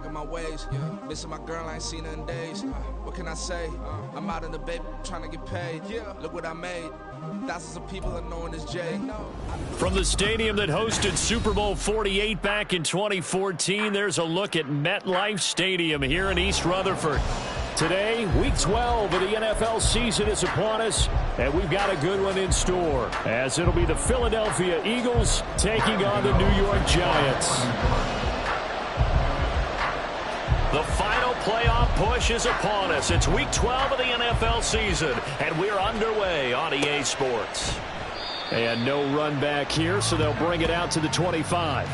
back on my ways. Missing my girl, I ain't seen her in days. What can I say? I'm out in the baby, trying to get paid. Look what I made. Thousands of people are knowing this Jay. From the stadium that hosted Super Bowl 48 back in 2014, there's a look at MetLife Stadium here in East Rutherford. Today, Week 12 of the NFL season is upon us, and we've got a good one in store, as it'll be the Philadelphia Eagles taking on the New York Giants. The final playoff push is upon us. It's Week 12 of the NFL season, and we're underway on EA Sports. And no run back here, so they'll bring it out to the 25.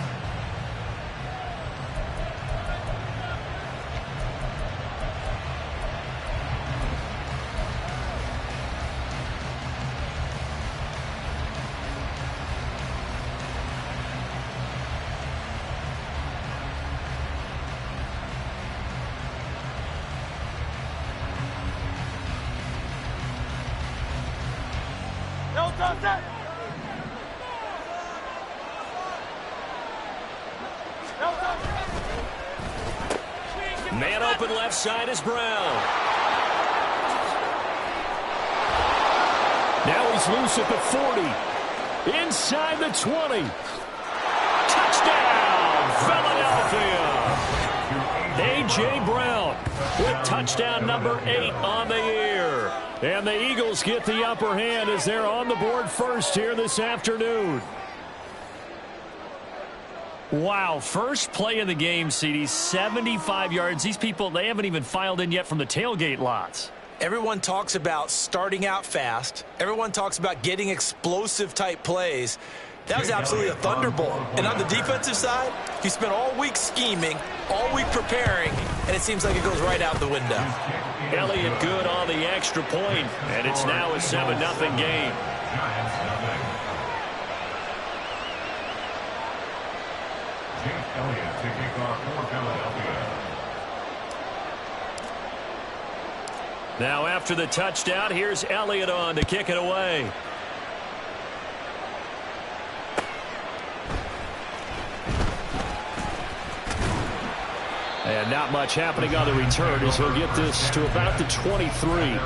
Man open left side is Brown. Now he's loose at the 40. Inside the 20. Touchdown, Philadelphia. A.J. Brown with touchdown number 8 on the year. And the Eagles get the upper hand as they're on the board first here this afternoon. Wow, first play of the game, CD, 75 yards. These people, they haven't even filed in yet from the tailgate lots. Everyone talks about starting out fast. Everyone talks about getting explosive-type plays. That was absolutely a thunderbolt. And on the defensive side, you spent all week scheming, all week preparing, and it seems like it goes right out the window. Elliott good on the extra point, and it's now a 7-0 game. Elliott to kick off for Philadelphia. Now after the touchdown, here's Elliott on to kick it away. And not much happening on the return as he'll get this to about the 23.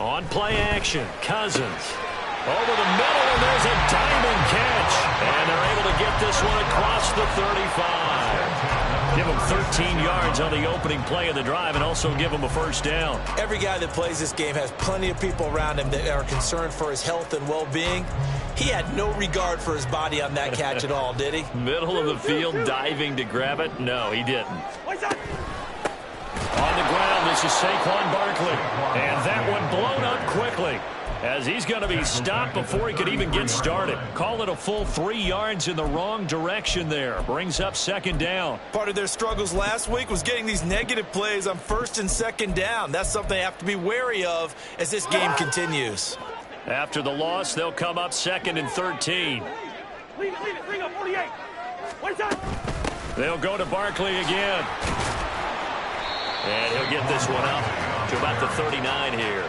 On play action, Cousins. Over the middle, and there's a diamond catch. And they're able to get this one across the 35. Give them 13 yards on the opening play of the drive and also give them a first down. Every guy that plays this game has plenty of people around him that are concerned for his health and well-being. He had no regard for his body on that catch at all, did he? Middle of the field, diving to grab it. No, he didn't. On the ground, this is Saquon Barkley. And that one blown up quickly, as he's going to be stopped before he could even get started. Call it a full 3 yards in the wrong direction there. Brings up second down. Part of their struggles last week was getting these negative plays on first and second down. That's something they have to be wary of as this game continues. After the loss, they'll come up second and 13. Leave it. Bring up 48. What is that? They'll go to Barkley again. And he'll get this one up to about the 39 here.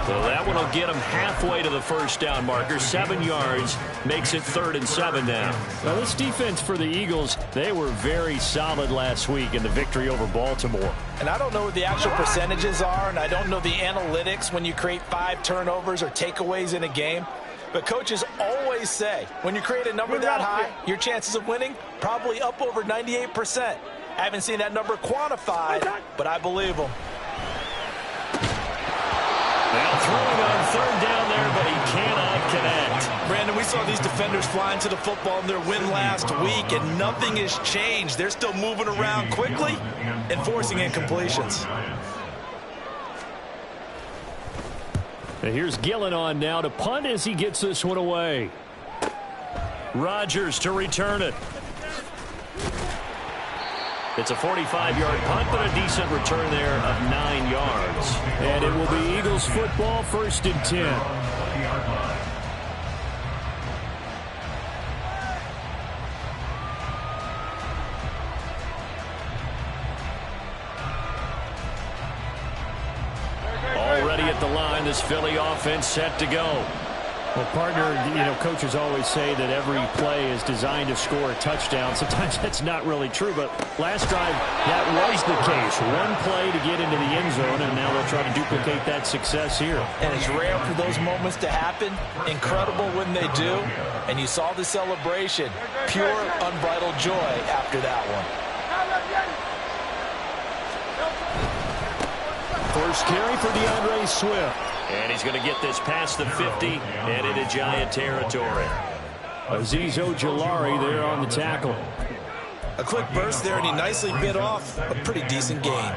So that one will get him halfway to the first down marker. 7 yards makes it 3rd and 7 now. Now this defense for the Eagles, they were very solid last week in the victory over Baltimore. And I don't know what the actual percentages are, and I don't know the analytics when you create 5 turnovers or takeaways in a game. But coaches always say, when you create a number that high, your chances of winning probably up over 98%. I haven't seen that number quantified, but I believe them. Now throwing on 3rd down there, but he cannot connect. Brandon, we saw these defenders flying to the football in their win last week, and nothing has changed. They're still moving around quickly and forcing incompletions. And here's Gillen on now to punt as he gets this one away. Rodgers to return it. It's a 45-yard punt, but a decent return there of 9 yards. And it will be Eagles football, 1st and 10. at the line. This Philly offense set to go. Well, partner, coaches always say that every play is designed to score a touchdown. Sometimes that's not really true, but last drive, that was the case. One play to get into the end zone, and now they'll try to duplicate that success here. And it's rare for those moments to happen. Incredible when they do. And you saw the celebration. Pure, unbridled joy after that one. First carry for DeAndre Swift. And he's going to get this past the 50 and into Giant territory. Azeez Ojulari there on the tackle. A quick burst there, and he nicely bit off a pretty decent gain.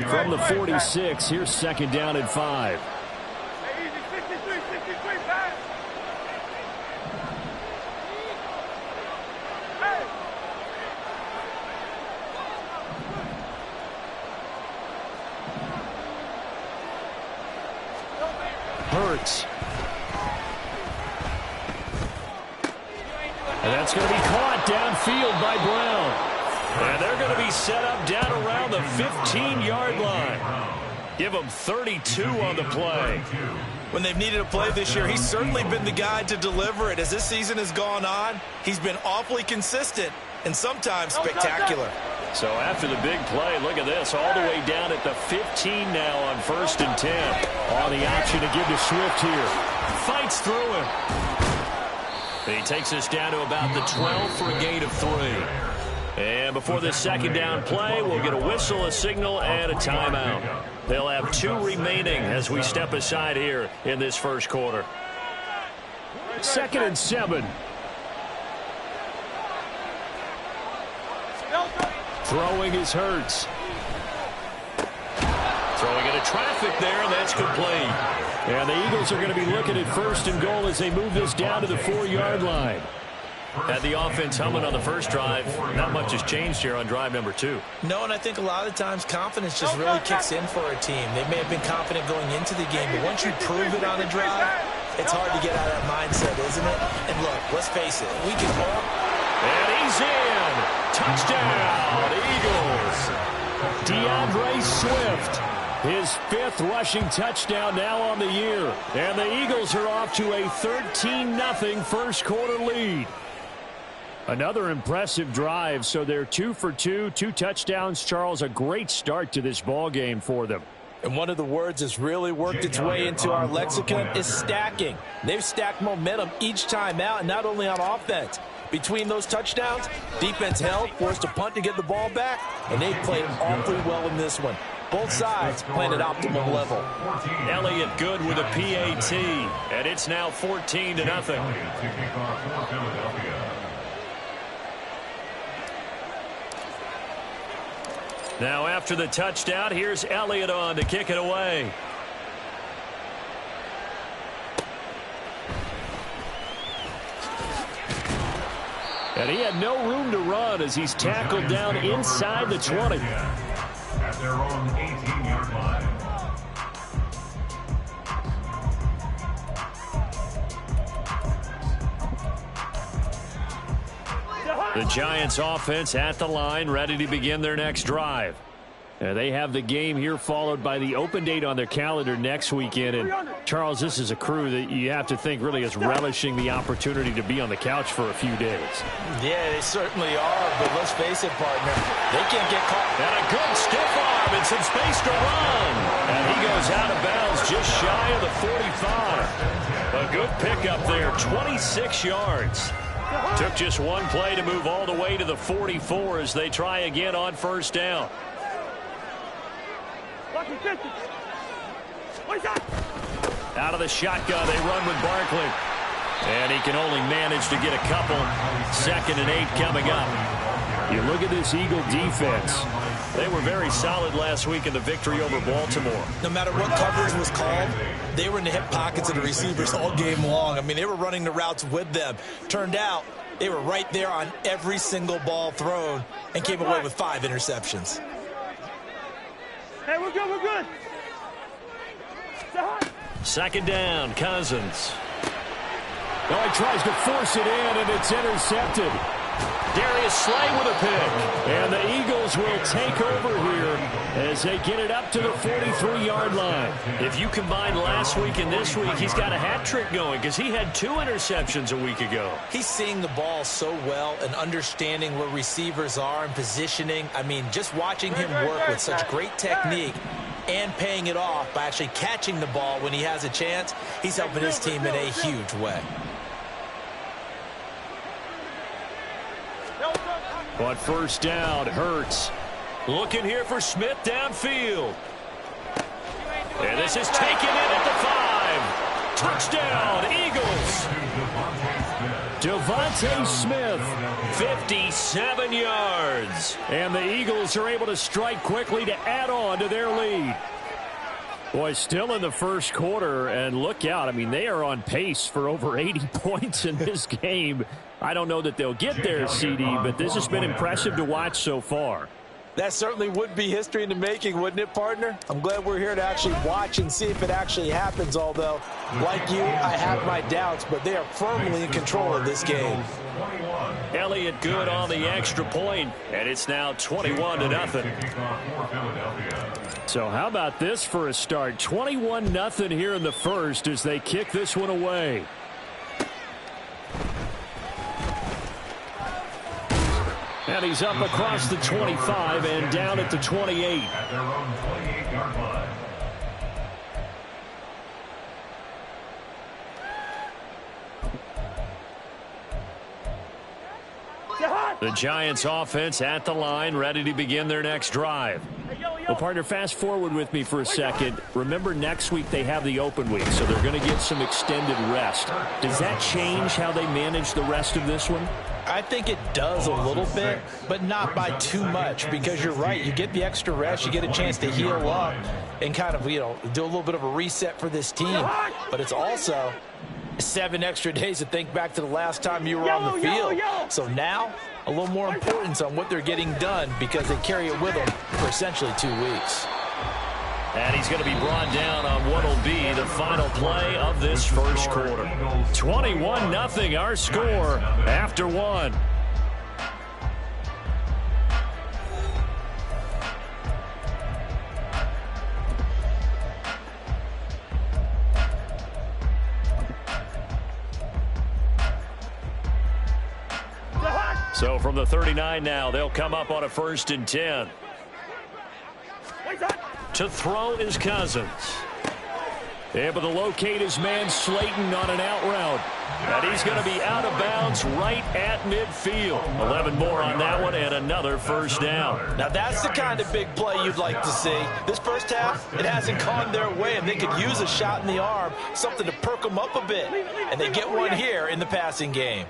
From the 46, here's second down and 5. Hurts. And that's going to be caught downfield by Brown. And they're going to be set up down around the 15-yard line. Give them 32 on the play. When they've needed a play this year, he's certainly been the guy to deliver it. As this season has gone on, he's been awfully consistent and sometimes spectacular. So after the big play, look at this, all the way down at the 15 now on 1st and 10. On the option to give to Swift here. Fights through him. He takes us down to about the 12 for a gain of 3. And before this second down play, we'll get a whistle, a signal, and a timeout. They'll have 2 remaining as we step aside here in this first quarter. 2nd and 7. Throwing is Hurts. Throwing into traffic there, and that's complete. And the Eagles are going to be looking at 1st and goal as they move this down to the 4-yard line. Had the offense humming on the first drive. Not much has changed here on drive number 2. No, and I think a lot of times confidence just really kicks in for a team. They may have been confident going into the game, but once you prove it on a drive, it's hard to get out of that mindset, isn't it? And look, let's face it, we can all... And he's in! Touchdown, Eagles! DeAndre Swift, his 5th rushing touchdown now on the year. And the Eagles are off to a 13-0 first quarter lead. Another impressive drive, so they're 2 for 2, 2 touchdowns. Charles, a great start to this ball game for them. And one of the words that's really worked its way into our lexicon is stacking. They've stacked momentum each time out, and not only on offense. Between those touchdowns, defense held, forced a punt to get the ball back, and they played awfully well in this one. Both sides playing at optimum level. Elliott good with a PAT, and it's now 14-0. Now after the touchdown, here's Elliott on to kick it away. And he had no room to run as he's tackled down inside the 20. At their own 18-yard line. The Giants offense at the line, ready to begin their next drive. They have the game here followed by the open date on their calendar next weekend. And Charles, this is a crew that you have to think really is relishing the opportunity to be on the couch for a few days. Yeah, they certainly are, but let's face it, partner, they can't get caught. And a good stiff arm and some space to run. And he goes out of bounds just shy of the 45. A good pickup there, 26 yards. Took just one play to move all the way to the 44 as they try again on first down. Out of the shotgun, they run with Barkley. And he can only manage to get a couple. 2nd and 8 coming up. You look at this Eagle defense. They were very solid last week in the victory over Baltimore. No matter what coverage was called, they were in the hip pockets of the receivers all game long. I mean, they were running the routes with them. Turned out, they were right there on every single ball thrown and came away with 5 interceptions. Hey, we're good, we're good. 2nd down, Cousins. Oh, he tries to force it in, and it's intercepted. Darius Slay with a pick. And the Eagles will take over here as they get it up to the 43-yard line. If you combine last week and this week, he's got a hat trick going because he had 2 interceptions a week ago. He's seeing the ball so well and understanding where receivers are and positioning. I mean, just watching him work with such great technique and paying it off by actually catching the ball when he has a chance, he's helping his team in a huge way. On first down, Hurts looking here for Smith downfield. And this is taken in at the 5. Touchdown, Eagles. Devontae Smith, 57 yards. And the Eagles are able to strike quickly to add on to their lead. Boy, still in the first quarter, and look out. I mean, they are on pace for over 80 points in this game. I don't know that they'll get there, CD, but this has been impressive to watch so far. That certainly would be history in the making, wouldn't it, partner? I'm glad we're here to actually watch and see if it actually happens, although, like you, I have my doubts, but they are firmly in control of this game. Elliott good on the extra point, and it's now 21-0. So how about this for a start? 21-0 here in the first as they kick this one away. And he's up across the 25 and down at the 28. At their own 28-yard line. The Giants offense at the line, ready to begin their next drive. Well, partner, fast forward with me for a second. Remember, next week they have the open week, so they're going to get some extended rest. Does that change how they manage the rest of this one? I think it does a little bit, but not by too much, because you're right. You get the extra rest. You get a chance to heal up and kind of, do a little bit of a reset for this team. But it's also 7 extra days to think back to the last time you were on the field. So now, a little more importance on what they're getting done because they carry it with them for essentially 2 weeks. And he's going to be brought down on what will be the final play of this first quarter. 21-0 our score after 1. So from the 39 now, they'll come up on a 1st and 10. To throw is Cousins. Able to locate his man Slayton on an out route. And he's going to be out of bounds right at midfield. 11 more on that one and another first down. Now that's the kind of big play you'd like to see. This first half, it hasn't gone their way, and they could use a shot in the arm, something to perk them up a bit. And they get one here in the passing game.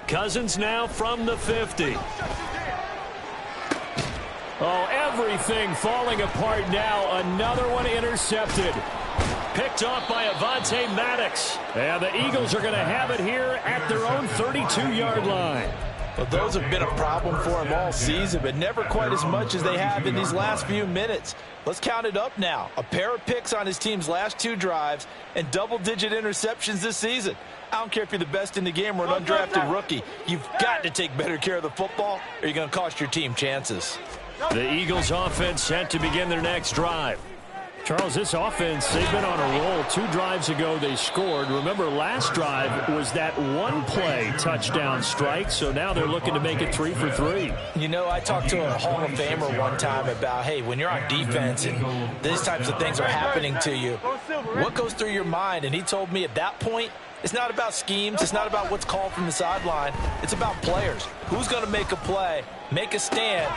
Cousins now from the 50. Oh, everything falling apart now. Another one intercepted. Picked off by Avonte Maddox. And the Eagles are going to have it here at their own 32-yard line. Well, those have been a problem for them all season, but never quite as much as they have in these last few minutes. Let's count it up now. A pair of picks on his team's last 2 drives and double-digit interceptions this season. I don't care if you're the best in the game or an undrafted rookie. You've got to take better care of the football or you're going to cost your team chances. The Eagles offense set to begin their next drive. Charles, this offense, they've been on a roll. 2 drives ago they scored. Remember, last drive was that one-play touchdown strike, so now they're looking to make it 3 for 3. You know, I talked to a Hall of Famer one time about, hey, when you're on defense and these types of things are happening to you, what goes through your mind? And he told me at that point, it's not about schemes. It's not about what's called from the sideline. It's about players. Who's going to make a play, make a stand.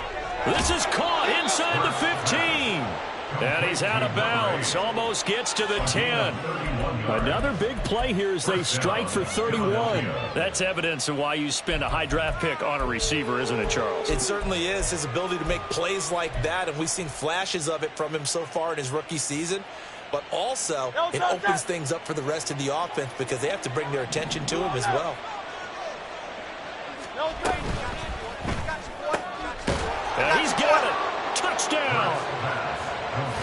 This is caught inside the 15. And he's out of bounds. Almost gets to the 10. Another big play here as they strike for 31. That's evidence of why you spend a high draft pick on a receiver, isn't it, Charles? It certainly is. His ability to make plays like that, and we've seen flashes of it from him so far in his rookie season. But also, it opens things up for the rest of the offense because they have to bring their attention to him as well. And he's got it. Touchdown.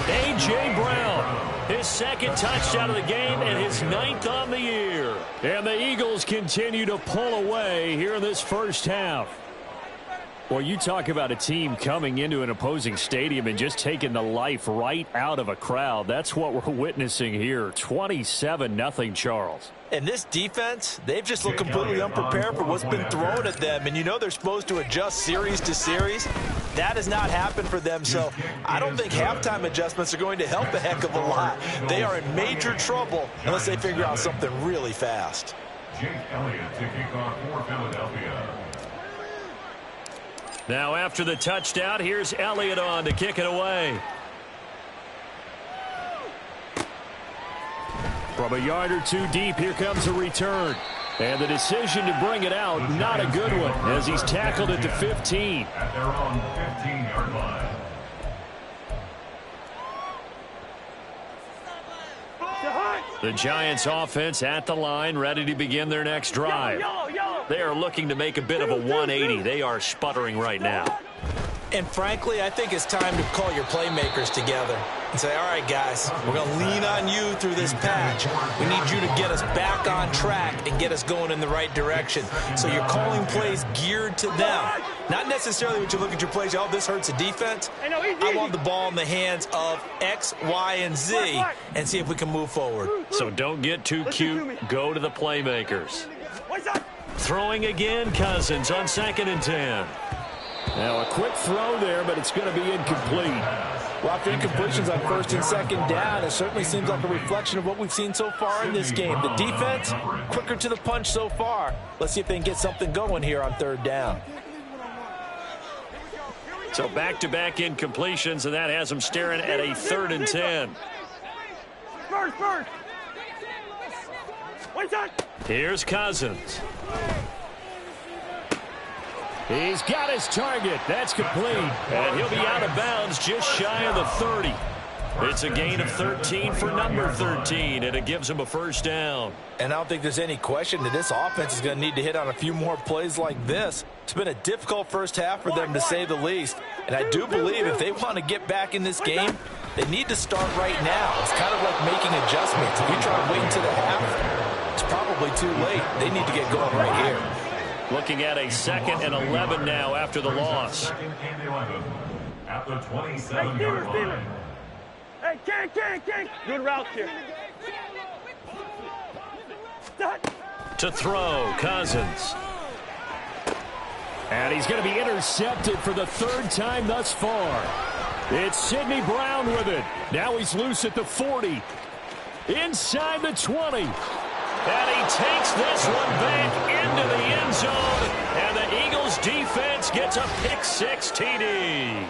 A.J. Brown. His second touchdown of the game and his 9th on the year. And the Eagles continue to pull away here in this first half. Well, you talk about a team coming into an opposing stadium and just taking the life right out of a crowd. That's what we're witnessing here. 27-0, Charles. And this defense, they've just looked completely unprepared for what's been thrown at them. And you know they're supposed to adjust series to series. That has not happened for them. So I don't think halftime adjustments are going to help a heck of a lot. They are in major trouble unless they figure out something really fast. Jake Elliott to kick off for Philadelphia. Now after the touchdown, here's Elliott on to kick it away. From a yard or two deep, here comes a return. And the decision to bring it out, not a good one, as he's tackled at the 15. At their own 15-yard line. The Giants offense at the line, ready to begin their next drive. They are looking to make a bit of a 180. They are sputtering right now. And frankly, I think it's time to call your playmakers together and say, all right, guys, we're going to lean on you through this patch. We need you to get us back on track and get us going in the right direction. So you're calling plays geared to them. Not necessarily when you look at your plays, oh, this hurts the defense. I want the ball in the hands of X, Y, and Z and see if we can move forward. So don't get too cute. Go to the playmakers. Throwing again, Cousins on 2nd and 10. Now a quick throw there, but it's going to be incomplete. Well, after incompletions on 1st and 2nd down, it certainly seems like a reflection of what we've seen so far in this game. The defense, quicker to the punch so far. Let's see if they can get something going here on 3rd down. So back-to-back incompletions, and that has them staring at a 3rd and 10. First. Here's Cousins. He's got his target. That's complete. And he'll be out of bounds just shy of the 30. It's a gain of 13 for number 13, and it gives him a first down. And I don't think there's any question that this offense is going to need to hit on a few more plays like this. It's been a difficult first half for them, to say the least. And I do believe if they want to get back in this game, they need to start right now. It's kind of like making adjustments. If you try to wait until the half, it's probably too late. They need to get going right here. Looking at a 2nd and 11 now after the loss. 2nd and 11 at the 27-yard line. Hey, King. Good route here. To throw, Cousins. And he's going to be intercepted for the 3rd time thus far. It's Sidney Brown with it. Now he's loose at the 40. Inside the 20. And he takes this one back into the end zone. And the Eagles defense gets a pick-6 TD.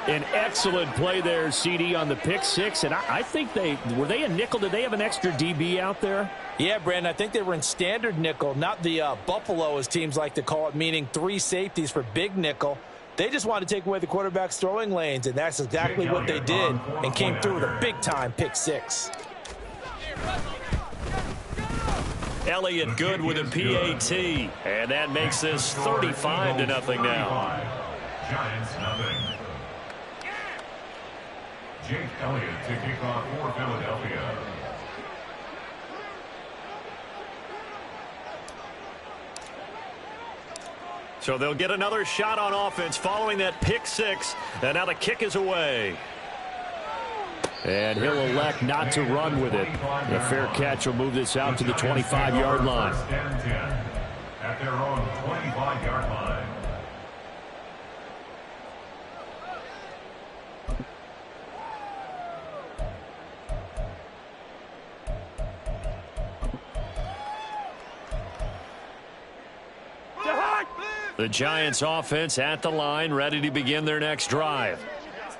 An excellent play there, CD, on the pick-6. And I think were they a nickel? Did they have an extra DB out there? Yeah, Brandon, I think they were in standard nickel, not the Buffalo, as teams like to call it, meaning 3 safeties for big nickel. They just wanted to take away the quarterback's throwing lanes, and that's exactly what they did, and came through with a big-time pick-6. Elliott good with a PAT, and that makes this 35-0 now. Giants nothing. Jake Elliott to kick off for Philadelphia. So they'll get another shot on offense following that pick-6, and now the kick is away. And he'll elect not to run with it. A fair catch will move this out to the 25-yard line. 1st and 10 at their own 25-yard line. The Giants offense at the line, ready to begin their next drive.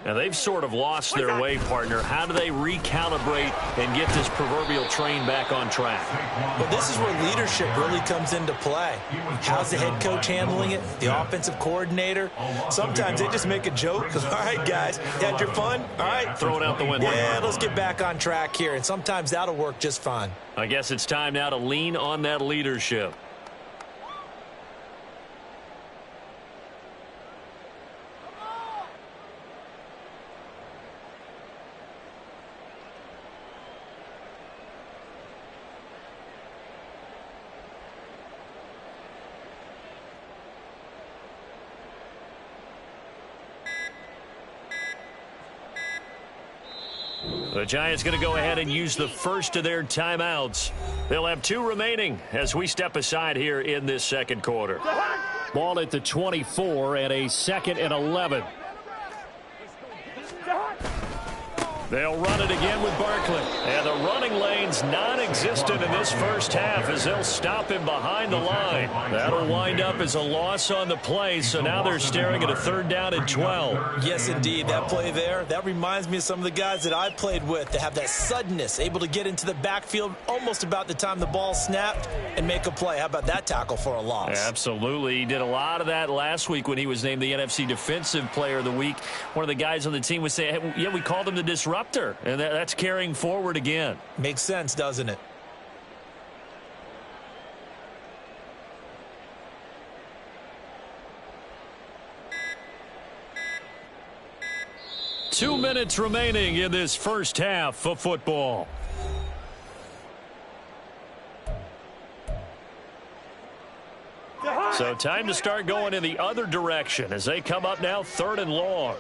Now, they've sort of lost their way, partner. How do they recalibrate and get this proverbial train back on track? Well, this is where leadership really comes into play. How's the head coach handling it? The offensive coordinator? Sometimes they just make a joke. All right, guys, you had your fun? All right. Throw it out the window. Yeah, let's get back on track here. And sometimes that'll work just fine. I guess it's time now to lean on that leadership. The Giants going to go ahead and use the first of their timeouts. They'll have 2 remaining as we step aside here in this second quarter. Ball at the 24 and a 2nd and 11. They'll run it again with Barkley. And the running lane's non-existent in this first half as they'll stop him behind the line. That'll wind up as a loss on the play, so now they're staring at a 3rd down and 12. Yes, indeed. That play there, that reminds me of some of the guys that I played with that have that suddenness, able to get into the backfield almost about the time the ball snapped and make a play. How about that tackle for a loss? Absolutely. He did a lot of that last week when he was named the NFC Defensive Player of the Week. One of the guys on the team was saying, hey, yeah, we called him the disruptor. And that's carrying forward again. Makes sense, doesn't it? Two minutes remaining in this first half of football. So time to start going in the other direction as they come up now 3rd and long.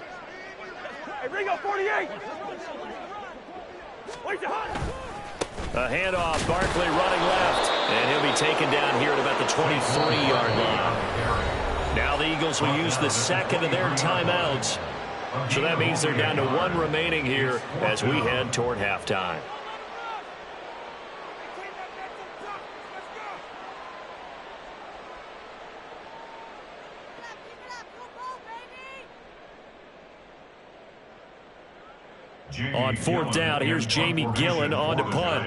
Hey, Ringo, 48. A handoff, Barkley running left, and he'll be taken down here at about the 23-yard line. Now the Eagles will use the 2nd of their timeouts. So that means they're down to 1 remaining here as we head toward halftime. On 4th down, here's Jamie Gillen on to punt.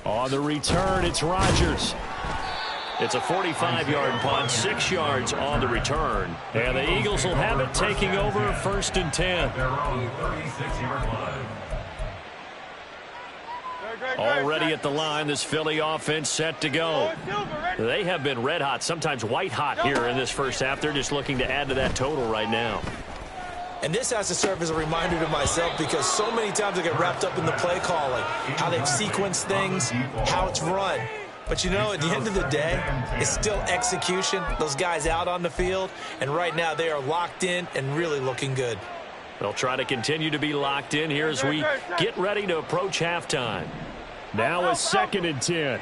On the return, it's Rodgers. It's a 45-yard punt, 6 yards on the return. And the Eagles will have it, taking over 1st and 10. Already at the line, this Philly offense set to go. They have been red hot, sometimes white hot here in this first half. They're just looking to add to that total right now. And this has to serve as a reminder to myself because so many times I get wrapped up in the play calling, how they've sequenced things, how it's run. But, you know, at the end of the day, it's still execution. Those guys out on the field, and right now they are locked in and really looking good. They'll try to continue to be locked in here as we get ready to approach halftime. Now a 2nd and 10.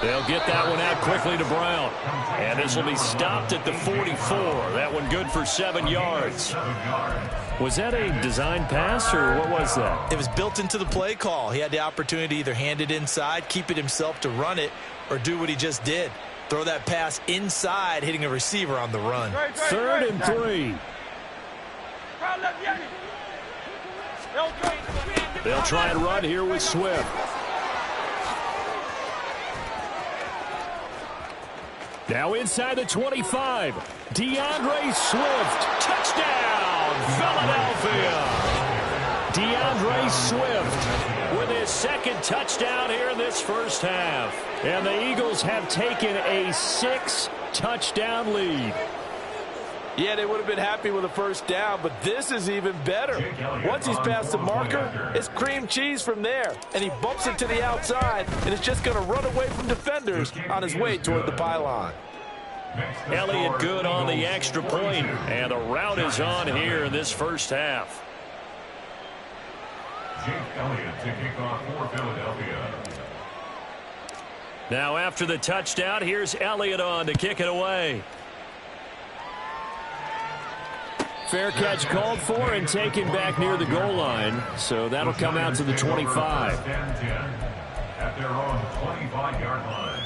They'll get that one out quickly to Brown. And this will be stopped at the 44. That one good for 7 yards. Was that a design pass, or what was that? It was built into the play call. He had the opportunity to either hand it inside, keep it himself to run it, or do what he just did. Throw that pass inside, hitting a receiver on the run. 3rd and 3. They'll try and run here with Swift. Now inside the 25. DeAndre Swift. Touchdown, Philadelphia. DeAndre Swift with his 2nd touchdown here in this first half. And the Eagles have taken a 6-touchdown lead. Yeah, they would have been happy with a 1st down, but this is even better. Once he's past the marker, it's cream cheese from there. And he bumps it to the outside, and it's just going to run away from defenders on his way toward the pylon. Elliott good on the extra point, and the route is on here in this first half. Jake Elliott to kick off for Philadelphia. Now after the touchdown, here's Elliott on to kick it away. Fair catch called for and taken back near the goal line. So that'll come out to the 25. At their own 25-yard line.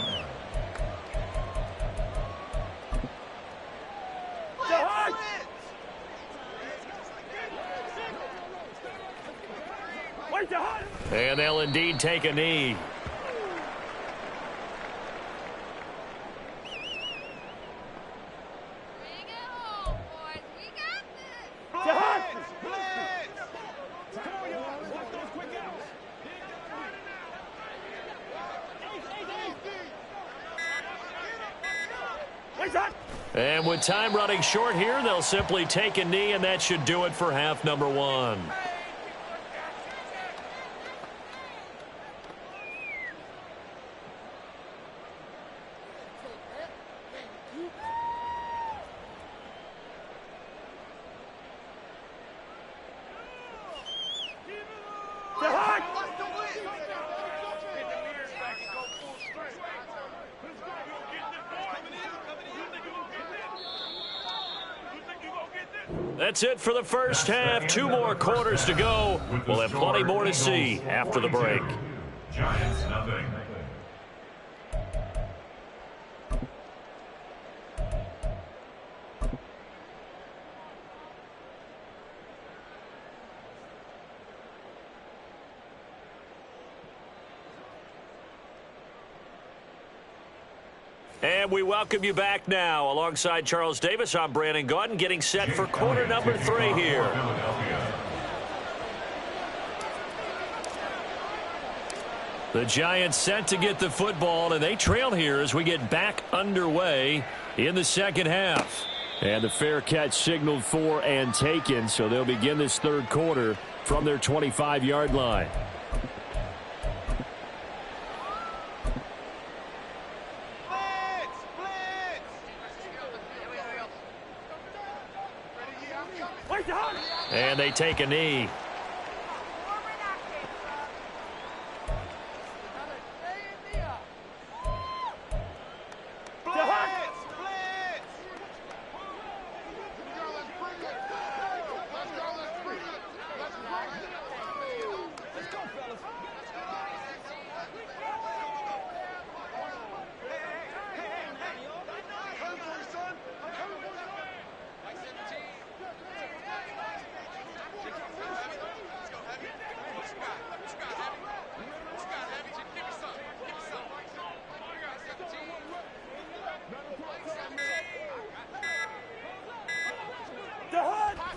And they'll indeed take a knee. And with time running short here, they'll simply take a knee, and that should do it for half number 1. That's it for the first half. 2 more quarters to go. We'll have plenty more to see after the break. Giants nothing. And we welcome you back now. Alongside Charles Davis, I'm Brandon Gaudin, getting set for quarter number 3 here. The Giants set to get the football, and they trail here as we get back underway in the second half. And the fair catch signaled for and taken, so they'll begin this third quarter from their 25-yard line. And they take a knee.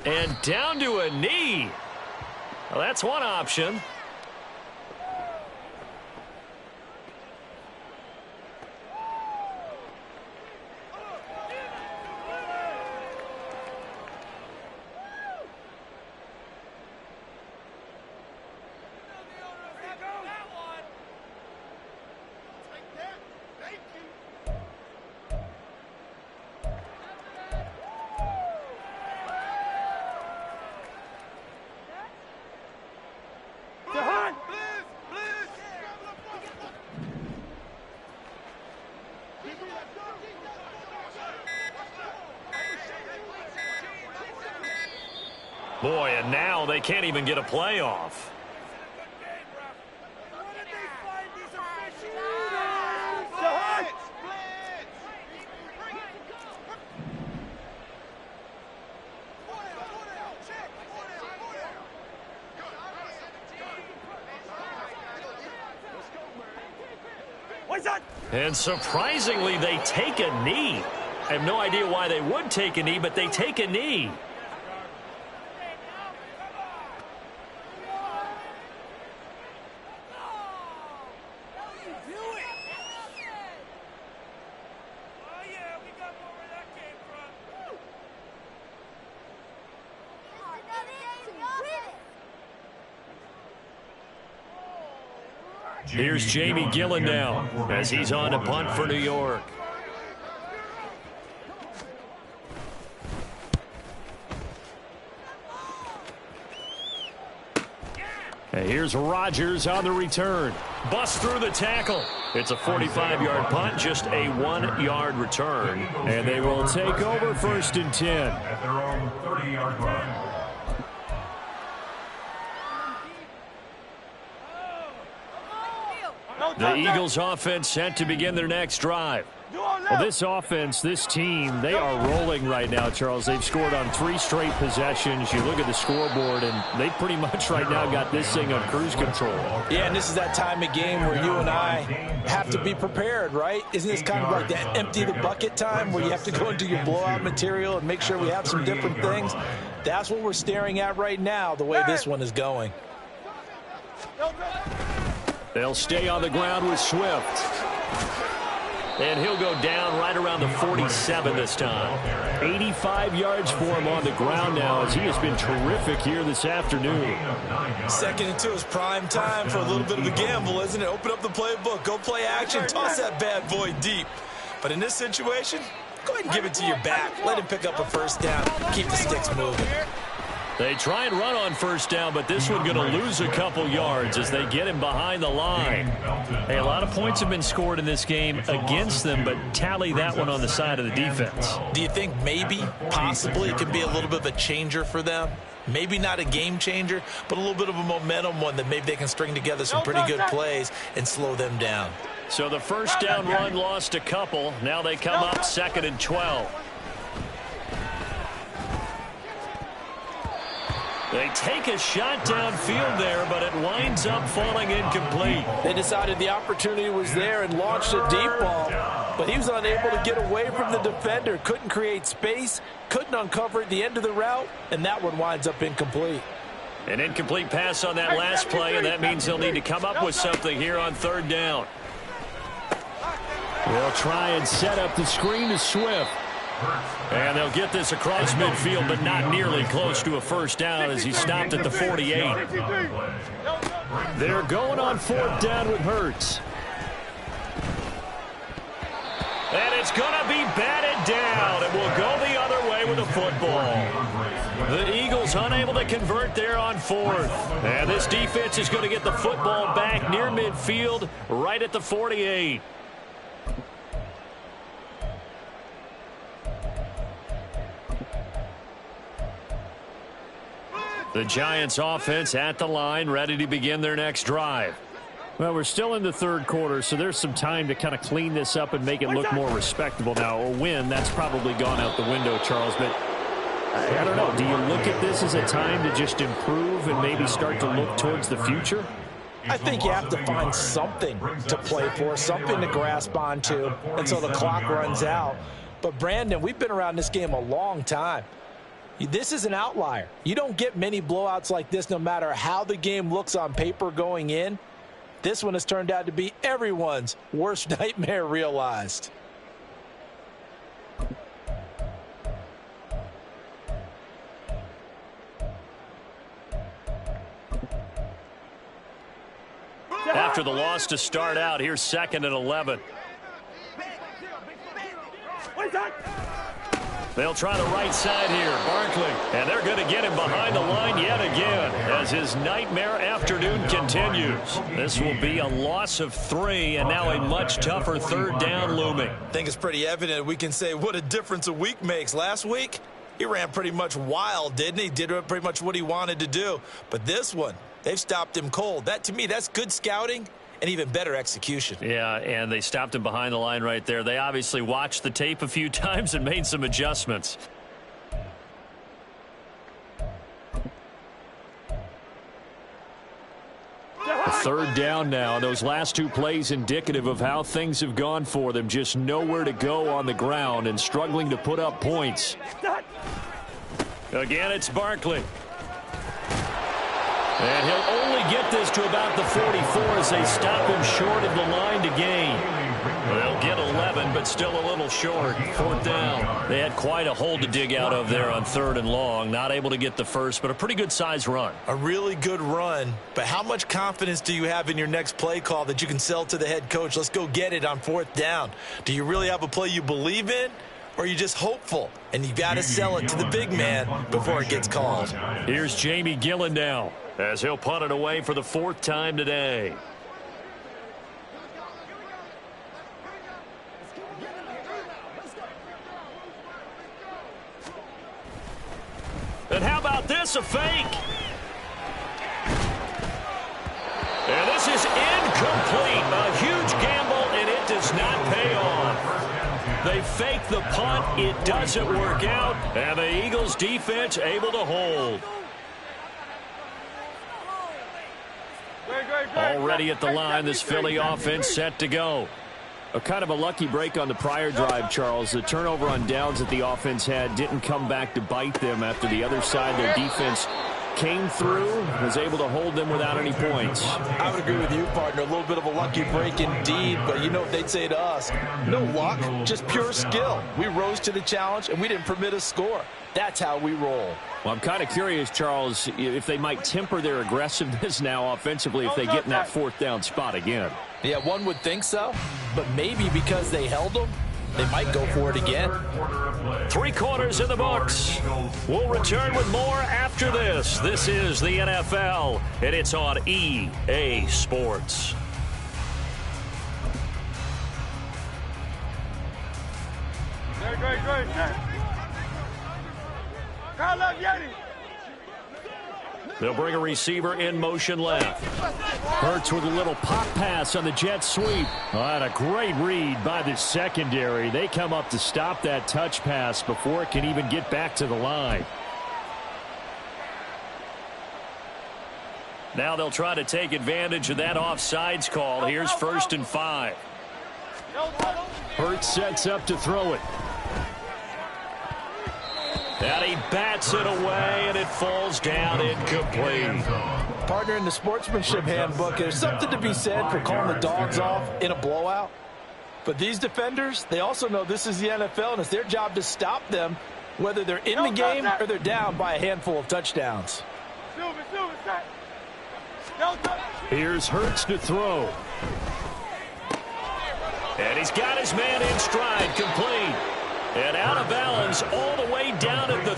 And down to a knee. Well, that's one option. Boy, and now they can't even get a play off. And surprisingly, they take a knee. I have no idea why they would take a knee, but they take a knee. Here's Jamie Gillen now as he's on to punt for New York. And here's Rodgers on the return. Bust through the tackle. It's a 45-yard punt, just a 1-yard return. And they will take over 1st and 10. At their own 30-yard line. The Eagles offense set to begin their next drive. Well, this offense, this team, they are rolling right now, Charles. They've scored on 3 straight possessions. You look at the scoreboard, and they pretty much right now got this thing on cruise control. Yeah, and this is that time of game where you and I have to be prepared, right? Isn't this kind of like that empty the bucket time where you have to go into your blowout material and make sure we have some different things? That's what we're staring at right now, the way this one is going. They'll stay on the ground with Swift. And he'll go down right around the 47 this time. 85 yards for him on the ground now as he has been terrific here this afternoon. 2nd and 2 is prime time for a little bit of a gamble, isn't it? Open up the playbook, go play action, toss that bad boy deep. But in this situation, go ahead and give it to your back. Let him pick up a 1st down. Keep the sticks moving. They try and run on first down, but this one going to lose a couple yards as they get him behind the line. Hey, a lot of points have been scored in this game against them, but tally that one on the side of the defense. Do you think maybe, possibly, it could be a little bit of a changer for them? Maybe not a game changer, but a little bit of a momentum one that maybe they can string together some pretty good plays and slow them down. So the first down run lost a couple. Now they come up 2nd and 12. They take a shot downfield there, but it winds up falling incomplete. They decided the opportunity was there and launched a deep ball, but he was unable to get away from the defender. Couldn't create space, couldn't uncover at the end of the route, and that one winds up incomplete. An incomplete pass on that last play, and that means they'll need to come up with something here on 3rd down. They'll try and set up the screen to Swift. And they'll get this across midfield, but not nearly close to a first down as he stopped at the 48. They're going on 4th down with Hurts. And it's going to be batted down. It will go the other way with the football. The Eagles unable to convert there on 4th. And this defense is going to get the football back near midfield, right at the 48. The Giants offense at the line, ready to begin their next drive. Well, we're still in the 3rd quarter, so there's some time to kind of clean this up and make it look more respectable. Now, a win, that's probably gone out the window, Charles, but I don't know. Do you look at this as a time to just improve and maybe start to look towards the future? I think you have to find something to play for, something to grasp onto until the clock runs out. But, Brandon, we've been around this game a long time. This is an outlier. You don't get many blowouts like this no matter how the game looks on paper going in. This one has turned out to be everyone's worst nightmare realized. After the loss to start out, here's 2nd and 11. They'll try the right side here. Barkley. And they're going to get him behind the line yet again as his nightmare afternoon continues. This will be a loss of 3 and now a much tougher 3rd down looming. I think it's pretty evident we can say what a difference a week makes. Last week, he ran pretty much wild, didn't he? Did pretty much what he wanted to do. But this one, they've stopped him cold. That, to me, that's good scouting and even better execution. Yeah, and they stopped him behind the line right there. They obviously watched the tape a few times and made some adjustments. Third down now. Those last 2 plays indicative of how things have gone for them. Just nowhere to go on the ground and struggling to put up points. Again, it's Barkley. And he'll only get this to about the 44 as they stop him short of the line to gain. They'll get 11, but still a little short. 4th down. They had quite a hole to dig out of there on 3rd and long. Not able to get the first, but a pretty good size run. A really good run, but how much confidence do you have in your next play call that you can sell to the head coach? Let's go get it on 4th down. Do you really have a play you believe in? Or are you just hopeful? And you got to sell it to the big man before it gets called. Here's Jamie Gillen now as he'll punt it away for the 4th time today. And how about this, a fake? And this is incomplete. A huge gamble, and it does not pay off. They fake the punt. It doesn't work out. And the Eagles defense able to hold. Already at the line, this Philly offense set to go. A kind of a lucky break on the prior drive, Charles. The turnover on downs that the offense had didn't come back to bite them after the other side. Their defense came through, was able to hold them without any points. I would agree with you, partner. A little bit of a lucky break indeed, but you know what they'd say to us? No luck, just pure skill. We rose to the challenge, and we didn't permit a score. That's how we roll. Well, I'm kind of curious, Charles, if they might temper their aggressiveness now offensively if they get in that 4th down spot again. Yeah, one would think so, but maybe because they held them, they might go for it again. 3 quarters in the books. We'll return with more after this. This is the NFL, and it's on EA Sports. Great. Carl left, Yeti. They'll bring a receiver in motion left. Hurts with a little pop pass on the jet sweep. Oh, and a great read by the secondary. They come up to stop that touch pass before it can even get back to the line. Now they'll try to take advantage of that offsides call. Here's 1st and 5. Hurts sets up to throw it. And he bats it away, and it falls down incomplete. Partner, in the sportsmanship handbook, there's something to be said for calling the dogs off in a blowout. But these defenders, they also know this is the NFL, and it's their job to stop them, whether they're in the game or they're down by a handful of touchdowns. Here's Hurts to throw. And he's got his man in stride, complete. And out of bounds all the way down at the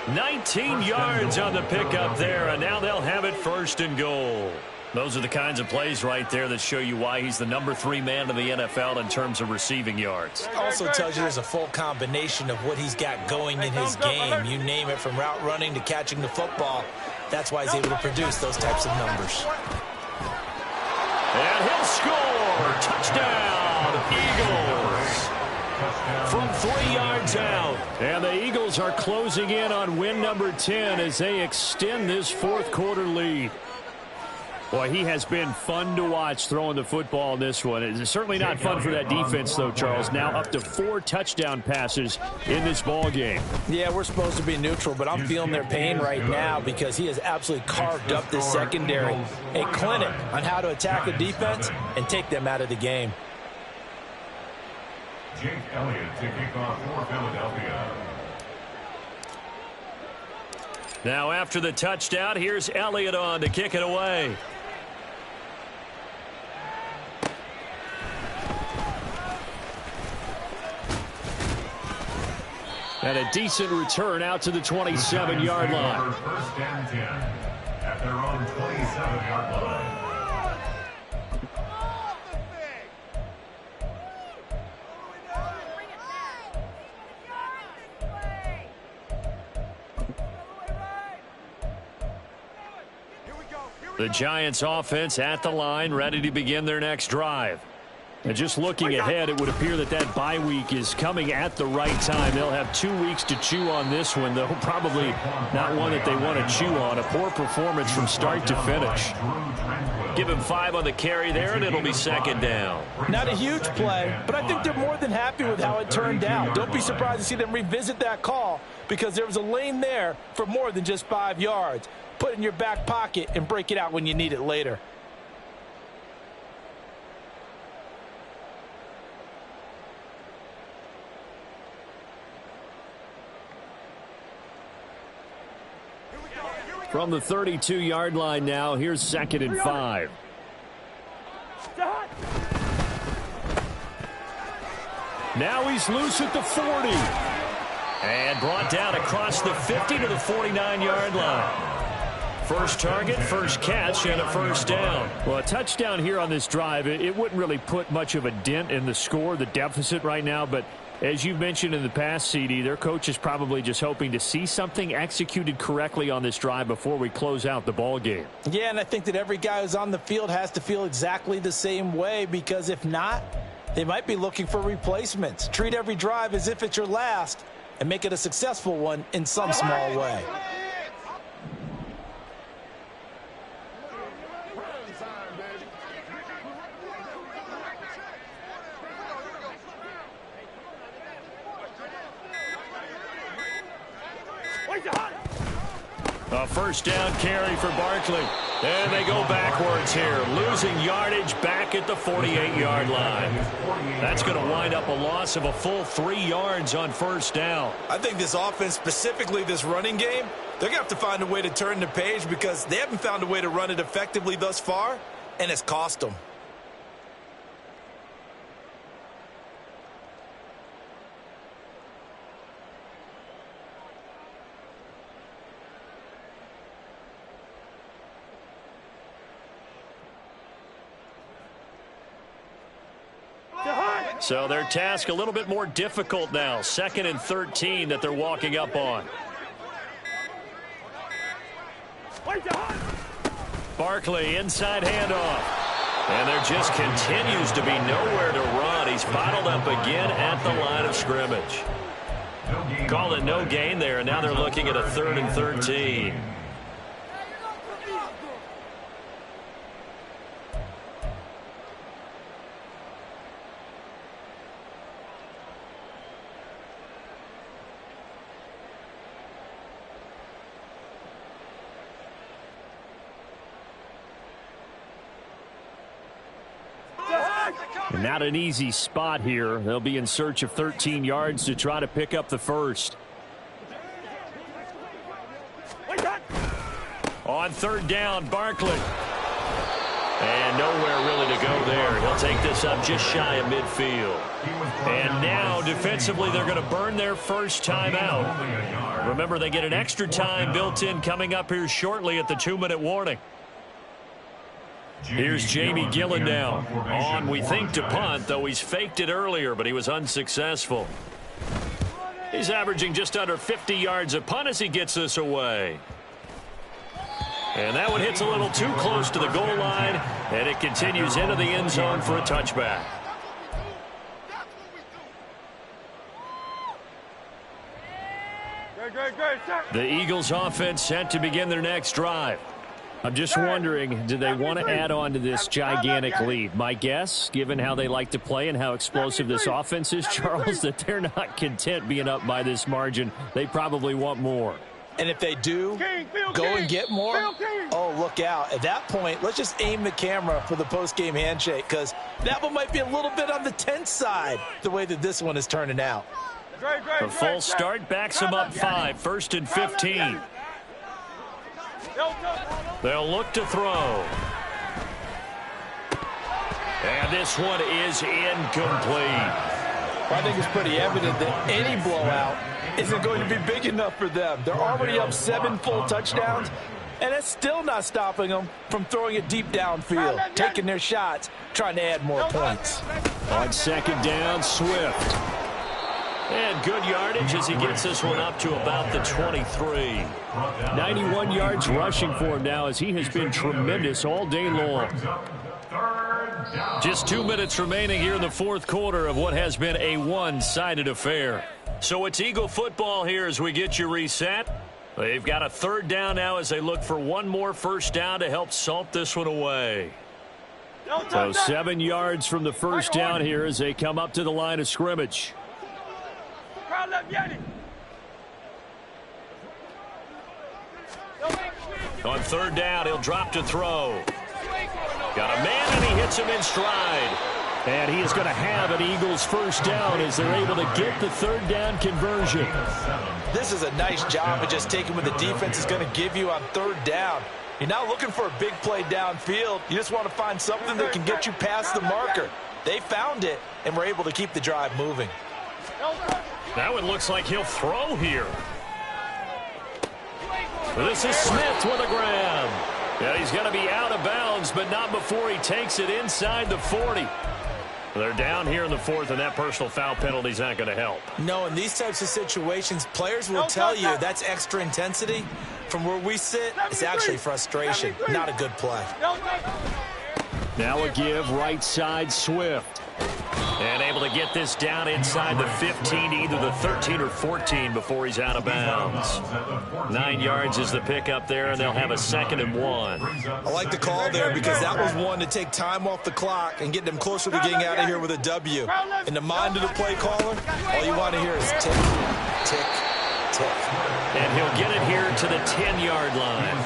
3. 19 yards on the pickup there, and now they'll have it 1st and goal. Those are the kinds of plays right there that show you why he's the number 3 man in the NFL in terms of receiving yards. Also tells you there's a full combination of what he's got going in his game. You name it, from route running to catching the football. That's why he's able to produce those types of numbers. And he'll score. Touchdown, Eagles. From 3 yards out. And the Eagles are closing in on win number 10 as they extend this 4th quarter lead. Boy, he has been fun to watch throwing the football in this one. It's certainly not fun for that defense, though, Charles. Now up to 4 touchdown passes in this ball game. Yeah, we're supposed to be neutral, but I'm feeling their pain right now because he has absolutely carved up this secondary. A clinic on how to attack a defense and take them out of the game. Jake Elliott to kick off for Philadelphia. Now after the touchdown, here's Elliott on to kick it away. And a decent return out to the 27-yard line. First and 10 at their own 27-yard line. The Giants offense at the line, ready to begin their next drive. And just looking ahead, it would appear that bye week is coming at the right time. They'll have 2 weeks to chew on this one, though probably not one that they want to chew on. A poor performance from start to finish. Give him 5 on the carry there, and it'll be 2nd down. Not a huge play, but I think they're more than happy with how it turned out. Don't be surprised to see them revisit that call because there was a lane there for more than just 5 yards. Put it in your back pocket and break it out when you need it later. From the 32-yard line now, here's 2nd and 5. Now he's loose at the 40. And brought down across the 50 to the 49-yard line. First target, first catch, and a 1st down. Well, a touchdown here on this drive, it wouldn't really put much of a dent in the score, the deficit right now, but as you've mentioned in the past, CD, their coach is probably just hoping to see something executed correctly on this drive before we close out the ball game. Yeah, and I think that every guy who's on the field has to feel exactly the same way, because if not, they might be looking for replacements. Treat every drive as if it's your last and make it a successful one in some small way. A 1st down carry for Barkley. And they go backwards here, losing yardage back at the 48-yard line. That's going to wind up a loss of a full 3 yards on 1st down. I think this offense, specifically this running game, they're going to have to find a way to turn the page because they haven't found a way to run it effectively thus far, and it's cost them. So their task a little bit more difficult now. 2nd and 13 that they're walking up on. Barkley, inside handoff. And there just continues to be nowhere to run. He's bottled up again at the line of scrimmage. Call it no gain there, and now they're looking at a 3rd and 13. Not an easy spot here. They'll be in search of 13 yards to try to pick up the first. On 3rd down, Barkley. And nowhere really to go there. He'll take this up just shy of midfield. And now, defensively, they're going to burn their first time out. Remember, they get an extra time built in coming up here shortly at the 2-minute warning. Here's Jamie Gillen now. On, we think, to punt, though he's faked it earlier, but he was unsuccessful. He's averaging just under 50 yards a punt as he gets this away. And that one hits a little too close to the goal line, and it continues into the end zone for a touchback. The Eagles offense set to begin their next drive. I'm just wondering, do they want to add on to this gigantic lead? My guess, given how they like to play and how explosive this offense is, Charles, that they're not content being up by this margin. They probably want more. And if they do go and get more, oh, look out. At that point, let's just aim the camera for the post-game handshake, because that one might be a little bit on the tense side, the way that this one is turning out. A full start backs them up 5, 1st and 15. They'll look to throw. And this one is incomplete. I think it's pretty evident that any blowout isn't going to be big enough for them. They're already up 7 full touchdowns, and it's still not stopping them from throwing it deep downfield, taking their shots, trying to add more points. On 2nd down, Swift. And good yardage as he gets this one up to about the 23. 91 yards rushing for him now as he has been tremendous all day long. Just 2 minutes remaining here in the 4th quarter of what has been a one-sided affair. So it's Eagle football here as we get you reset. They've got a 3rd down now as they look for one more first down to help salt this one away. So 7 yards from the first down here as they come up to the line of scrimmage. On 3rd down, he'll drop to throw. Got a man, and he hits him in stride. And he is going to have an Eagles first down as they're able to get the 3rd down conversion. This is a nice job of just taking what the defense is going to give you on 3rd down. You're not looking for a big play downfield. You just want to find something that can get you past the marker. They found it, and were able to keep the drive moving. That one looks like he'll throw here. This is Smith with a grab. Yeah, he's going to be out of bounds, but not before he takes it inside the 40. They're down here in the 4th, and that personal foul penalty is not going to help. No, in these types of situations, players will tell you that's extra intensity. From where we sit, it's actually frustration, not a good play. Now a give right side, Swift. And able to get this down inside the 15 to either the 13 or 14 before he's out of bounds. 9 yards is the pickup there, and they'll have a 2nd and 1. I like the call there because that was one to take time off the clock and get them closer to getting out of here with a W. In the mind of the play caller, all you want to hear is tick, tick, tick. And he'll get it here to the 10-yard line.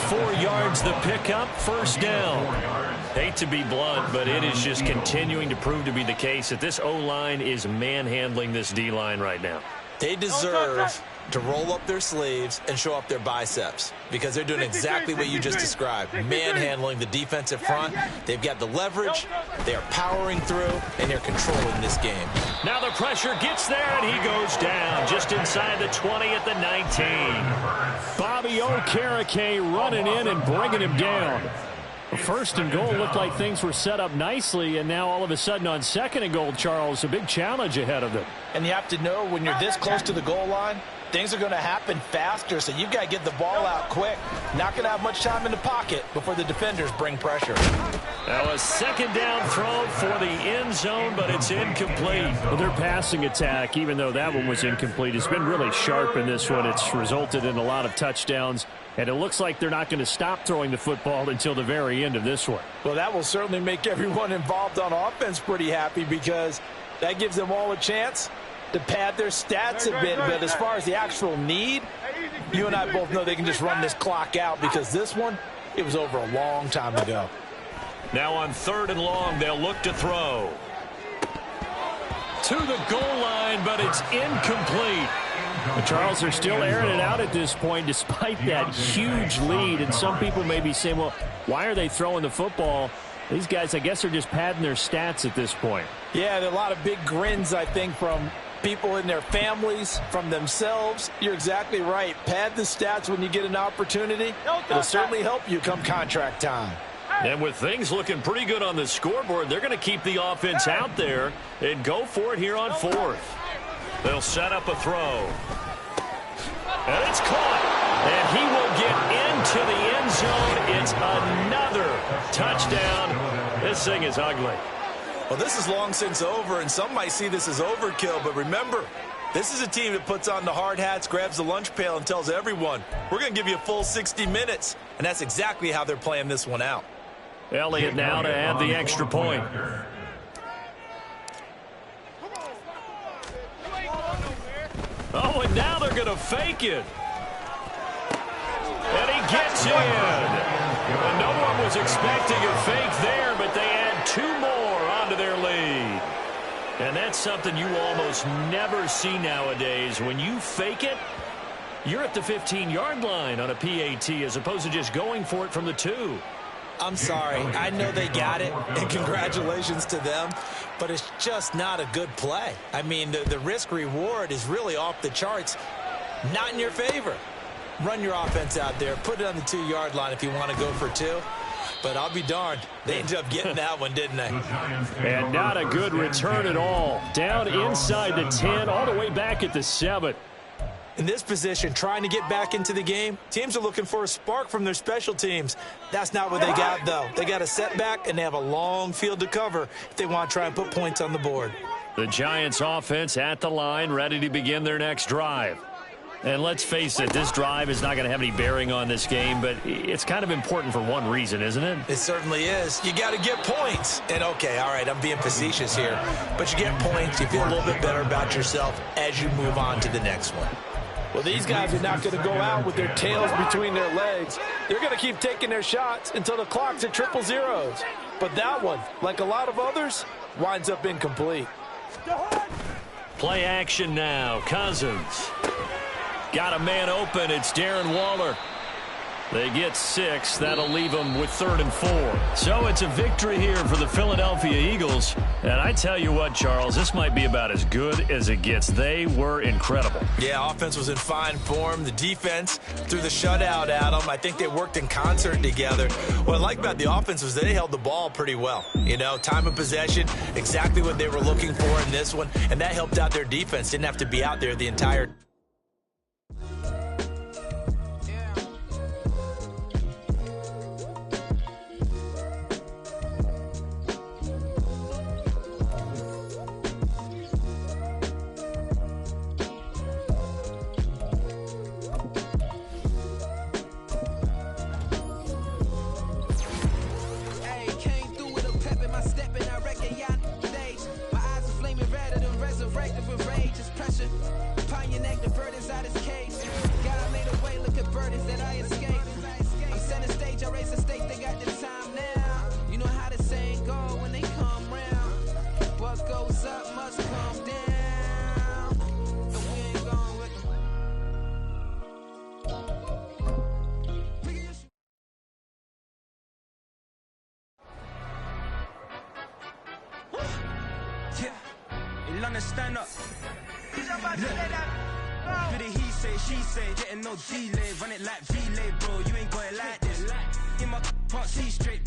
4 yards the pickup, first down. Hate to be blunt, but it is just continuing to prove to be the case that this O-line is manhandling this D-line right now. They deserve to roll up their sleeves and show up their biceps because they're doing exactly what you just described, manhandling the defensive front. They've got the leverage, they are powering through, and they're controlling this game. Now the pressure gets there, and he goes down just inside the 20 at the 19. Bobby Okereke running in and bringing him down. First and goal looked like things were set up nicely, and now all of a sudden on second and goal, Charles, a big challenge ahead of them. And you have to know when you're this close to the goal line, things are going to happen faster, so you've got to get the ball out quick. Not going to have much time in the pocket before the defenders bring pressure. Now a second down throw for the end zone, but it's incomplete. Well, their passing attack, even though that one was incomplete, has been really sharp in this one. It's resulted in a lot of touchdowns, and it looks like they're not going to stop throwing the football until the very end of this one. Well, that will certainly make everyone involved on offense pretty happy, because that gives them all a chance to pad their stats a bit. But as far as the actual need, you and I both know they can just run this clock out, because this one, it was over a long time ago. Now on third and long, they'll look to throw. To the goal line, but it's incomplete. The Charles are still airing it out at this point despite that huge lead. And some people may be saying, well, why are they throwing the football? These guys, I guess, are just padding their stats at this point. Yeah, there are a lot of big grins, I think, from people in their families, from themselves. You're exactly right. Pad the stats when you get an opportunity. It'll certainly help you come contract time. And with things looking pretty good on the scoreboard, they're going to keep the offense out there and go for it here on fourth. They'll set up a throw. And it's caught. And he will get into the end zone. It's another touchdown. This thing is ugly. Well, this is long since over, and some might see this as overkill. But remember, this is a team that puts on the hard hats, grabs the lunch pail, and tells everyone, we're going to give you a full 60 minutes. And that's exactly how they're playing this one out. Elliott now to add the extra point. Oh, and now they're going to fake it. And he gets in. And no one was expecting a fake there, but they add two more onto their lead. And that's something you almost never see nowadays. When you fake it, you're at the 15-yard line on a PAT as opposed to just going for it from the 2. I'm sorry. I know they got it, and congratulations to them, but it's just not a good play. I mean, the risk-reward is really off the charts, not in your favor. Run your offense out there. Put it on the 2-yard line if you want to go for 2. But I'll be darned. They ended up getting that one, didn't they? And not a good return at all. Down inside the 10, all the way back at the 7. In this position, trying to get back into the game, teams are looking for a spark from their special teams. That's not what they got, though. They got a setback, and they have a long field to cover if they want to try and put points on the board. The Giants offense at the line, ready to begin their next drive. And let's face it, this drive is not going to have any bearing on this game, but it's kind of important for one reason, isn't it? It certainly is. You got to get points. And, okay, all right, I'm being facetious here. But you get points, you feel a little bit better about yourself as you move on to the next one. Well, these guys are not going to go out with their tails between their legs. They're going to keep taking their shots until the clock's at 000. But that one, like a lot of others, winds up incomplete. Play action now. Cousins. Got a man open. It's Darren Waller. They get 6. That'll leave them with 3rd and 4. So it's a victory here for the Philadelphia Eagles. And I tell you what, Charles, this might be about as good as it gets. They were incredible. Yeah, offense was in fine form. The defense threw the shutout at them. I think they worked in concert together. What I like about the offense was they held the ball pretty well. You know, time of possession, exactly what they were looking for in this one. And that helped out their defense. Didn't have to be out there the entire time. Stand up. For the he say, she say, getting no delay. Run it like relay, bro. You ain't got it like this. In my can't see straight.